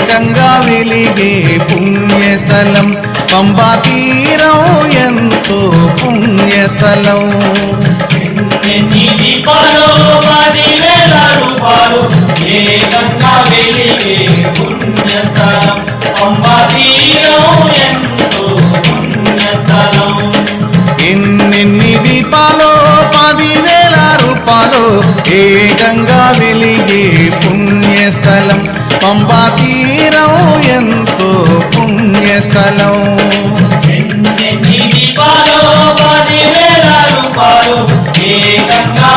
ఏకంగా వెలిగే పుణ్యస్థలం పంబా తీరం ఎంతో పుణ్యస్థలం. ఎన్ని దీపాలు 10,000 రూపాలు ఏకంగా వెలిగే పుణ్యస్థలం పంబా తీరం ఎంతో పుణ్యస్థలం. ఎన్నెన్ని దీపాలు 10,000 రూపాలు ఏకంగా వెలిగే పుణ్యస్థలం పంబా తీరం ఎంతో పుణ్యస్థలం. ఎన్ని దీపాలు 10,000 రూపాలు ఏకంగా